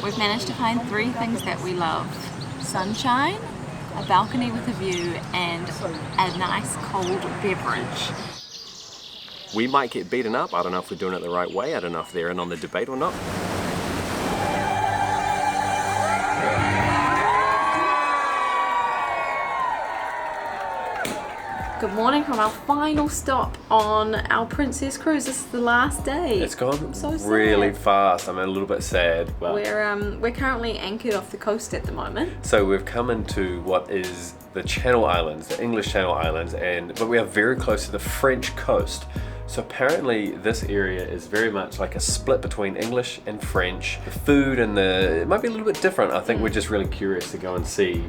We've managed to find 3 things that we love. Sunshine, a balcony with a view, and a nice cold beverage. We might get beaten up. I don't know if we're doing it the right way. I don't know if they're in on the debate or not. Good morning from our final stop on our Princess cruise. This is the last day. It's gone so really fast. I'm a little bit sad. But we're currently anchored off the coast at the moment. So we've come into what is the Channel Islands, the English Channel Islands, but we are very close to the French coast. So apparently this area is very much like a split between English and French. The food and it might be a little bit different. I think we're just really curious to go and see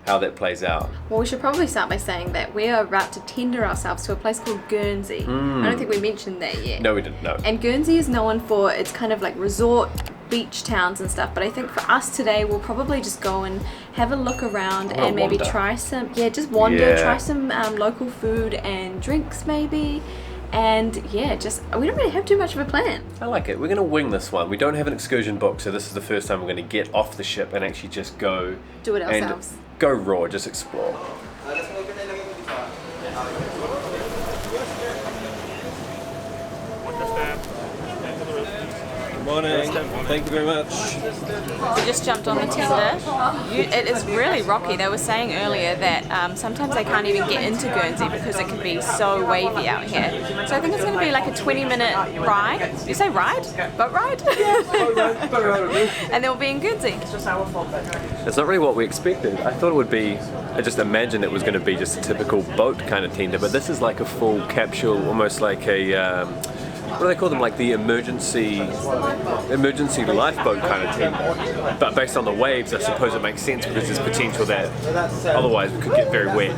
how that plays out. Well, we should probably start by saying that we are about to tender ourselves to a place called Guernsey. I don't think we mentioned that yet. No, we didn't, no. And Guernsey is known for its kind of like resort beach towns and stuff, but I think for us today we'll probably just go and have a look around and maybe try some, try some local food and drinks maybe. And we don't really have too much of a plan. I like it. We're going to wing this one. We don't have an excursion book, so this is the first time we're going to get off the ship and actually just go do it ourselves. And go raw, just explore. Good morning. Thank you very much. We just jumped on the tender. It is really rocky. They were saying earlier that sometimes they can't even get into Guernsey because it can be so wavy out here. So I think it's going to be like a 20-minute ride. Did you say ride? Boat ride? And then we'll be in Guernsey. It's not really what we expected. I thought it would be, I just imagined it was going to be just a typical boat kind of tender, but this is like a full capsule, almost like a what do they call them? Like the emergency lifeboat kind of tender. But based on the waves, I suppose it makes sense because there's potential that otherwise we could get very wet.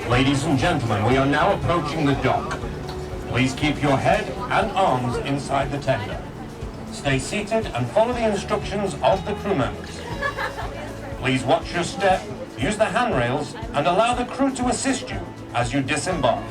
Ladies and gentlemen, we are now approaching the dock. Please keep your head and arms inside the tender. Stay seated and follow the instructions of the crew members. Please watch your step, use the handrails, and allow the crew to assist you as you disembark.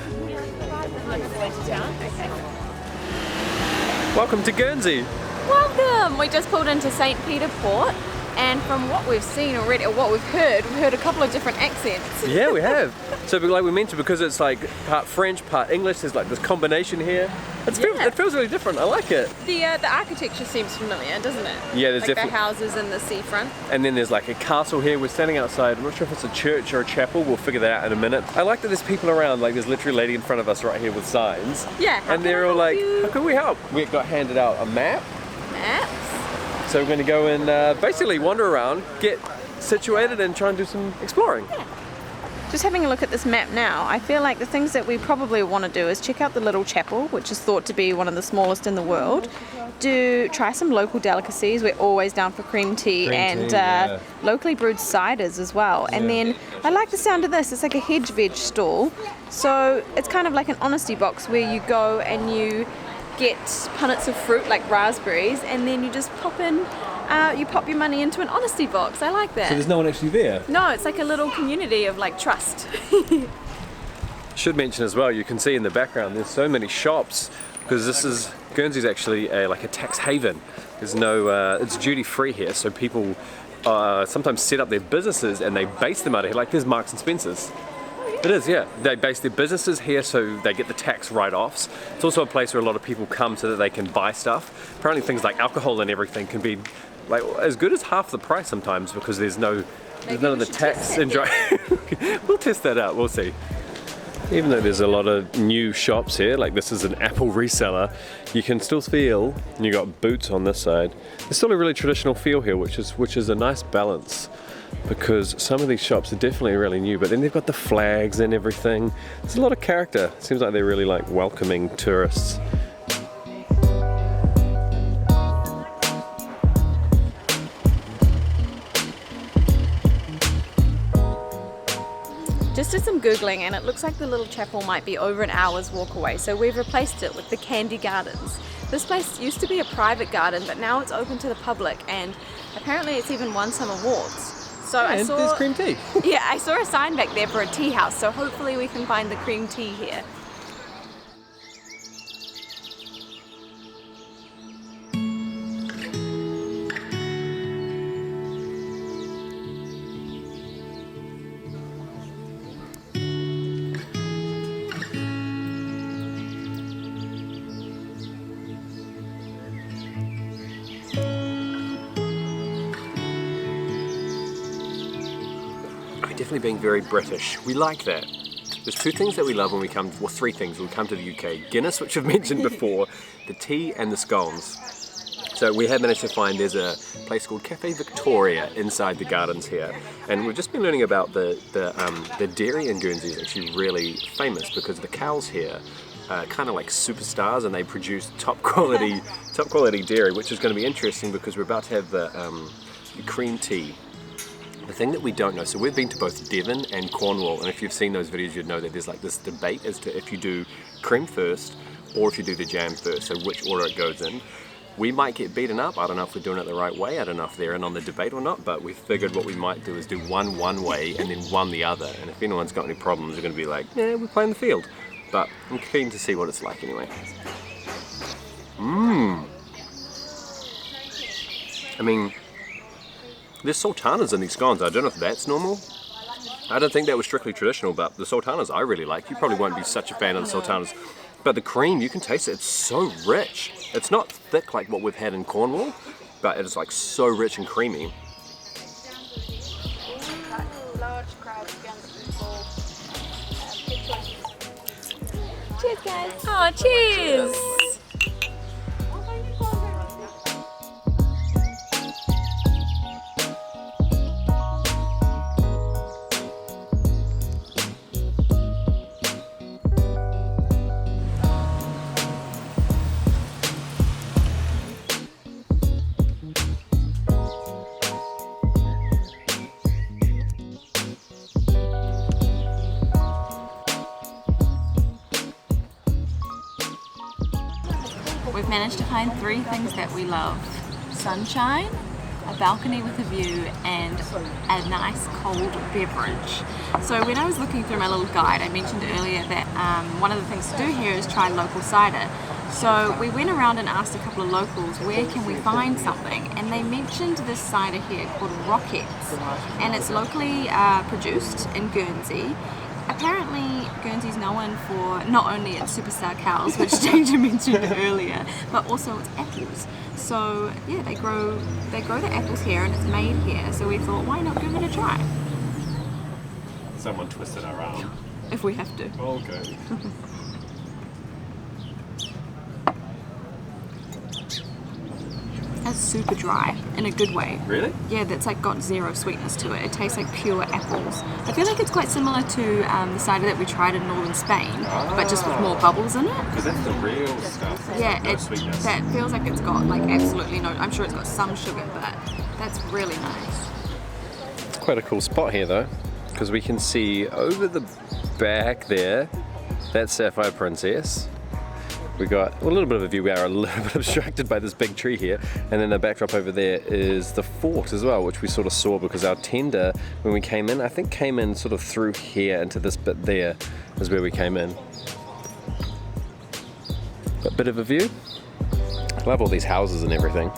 Welcome to Guernsey. Welcome! We just pulled into St. Peter Port. And from what we've seen already, or what we've heard a couple of different accents. Yeah, we have. So like we mentioned, because it's like part French, part English, there's like this combination here. It feels really different. I like it. The architecture seems familiar, doesn't it? Yeah, there's like definitely the houses and the seafront. And then there's like a castle here. We're standing outside. I'm not sure if it's a church or a chapel. We'll figure that out in a minute. I like that there's people around. Like there's literally a lady in front of us right here with signs. Yeah. And they're all like, how can we help? We got handed out a map. Maps. So we're going to go and basically wander around, get situated and try and do some exploring. Yeah. Just having a look at this map now, I feel like the things that we probably want to do is check out the little chapel, which is thought to be one of the smallest in the world. Try some local delicacies. We're always down for cream tea and locally brewed ciders as well. And then I like the sound of this. It's like a hedge veg stall. So it's kind of like an honesty box where you go and you get punnets of fruit like raspberries, and then you just pop your money into an honesty box. I like that. So there's no one actually there? No, it's like a little community of like trust. Should mention as well, you can see in the background there's so many shops because Guernsey's actually like a tax haven. There's no, it's duty free here, so people sometimes set up their businesses and they base them out of here. Like there's Marks and Spencer's. It is, yeah. They base their businesses here so they get the tax write-offs. It's also a place where a lot of people come so that they can buy stuff. Apparently things like alcohol and everything can be like as good as half the price sometimes because there's none of the tax enjoy. We'll test that out, we'll see. Even though there's a lot of new shops here, like this is an Apple reseller, you can still feel, and you got Boots on this side, there's still a really traditional feel here, which is a nice balance. Because some of these shops are definitely really new, but then they've got the flags and everything. There's a lot of character. It seems like they're really like welcoming tourists. Just did some Googling and it looks like the little chapel might be over an hour's walk away, so we've replaced it with the Candy Gardens. This place used to be a private garden, but now it's open to the public, and apparently it's even won some awards. So I saw, there's cream tea. yeah, I saw a sign back there for a tea house, so hopefully we can find the cream tea here. Definitely being very British. We like that. There's two things that we love when we come, well, three things when we come to the UK. Guinness, which I've mentioned before, the tea and the scones. So we have managed to find there's a place called Cafe Victoria inside the gardens here. And we've just been learning about the dairy in Guernsey is actually really famous because the cows here are kind of like superstars and they produce top quality dairy, which is going to be interesting because we're about to have the cream tea. The thing that we don't know, so we've been to both Devon and Cornwall, and if you've seen those videos you'd know that there's like this debate as to if you do cream first or if you do the jam first, so which order it goes in. We might get beaten up, I don't know if we're doing it the right way, I don't know if they're in on the debate or not, but we figured what we might do is do one way and then one the other, and if anyone's got any problems they're going to be like, yeah, we're playing the field. But I'm keen to see what it's like anyway. I mean, there's sultanas in these scones. I don't know if that's normal. I don't think that was strictly traditional, but the sultanas I really like. You probably won't be such a fan of the sultanas. But the cream, you can taste it. It's so rich. It's not thick like what we've had in Cornwall, but it is like so rich and creamy. Cheers, guys. Oh, cheers. We've managed to find three things that we love. Sunshine, a balcony with a view, and a nice cold beverage. So when I was looking through my little guide, I mentioned earlier that one of the things to do here is try local cider. So we went around and asked a couple of locals, where can we find something? And they mentioned this cider here called Rockets, and it's locally produced in Guernsey. Apparently Guernsey's known for not only its superstar cows, which Danger mentioned earlier, but also its apples. So yeah, they grow the apples here and it's made here, so we thought, why not give it a try? Someone twisted our arm. If we have to. Okay. It's super dry in a good way. Really? Yeah, that's like got zero sweetness to it. It tastes like pure apples. I feel like it's quite similar to the cider that we tried in northern Spain, but just with more bubbles in it. Because that's the real stuff. Yeah, no sweetness. That feels like it's got like absolutely no, I'm sure it's got some sugar, but that's really nice. It's quite a cool spot here though, because we can see over the back there, that's Sapphire Princess. We got a little bit of a view. We are a little bit obstructed by this big tree here, and then the backdrop over there is the fort as well, which we sort of saw because our tender, when we came in, I think came in sort of through here into this bit there is where we came in. A bit of a view. I love all these houses and everything.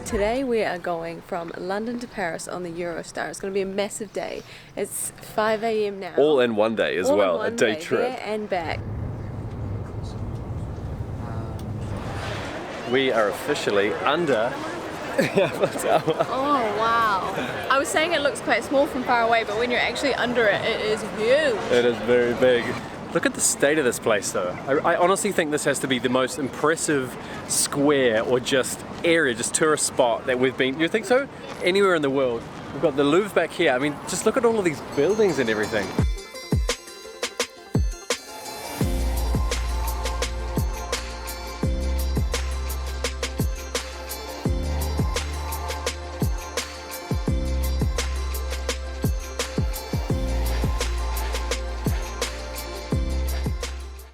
Today we are going from London to Paris on the Eurostar. It's going to be a massive day. It's 5 a.m. now. All in one day as well, a day trip. There and back. We are officially under Oh wow. I was saying it looks quite small from far away, but when you're actually under it, it is huge. It is very big. Look at the state of this place though. I honestly think this has to be the most impressive square or just area, just tourist spot that we've been. You think so? Anywhere in the world. We've got the Louvre back here. I mean, just look at all of these buildings and everything.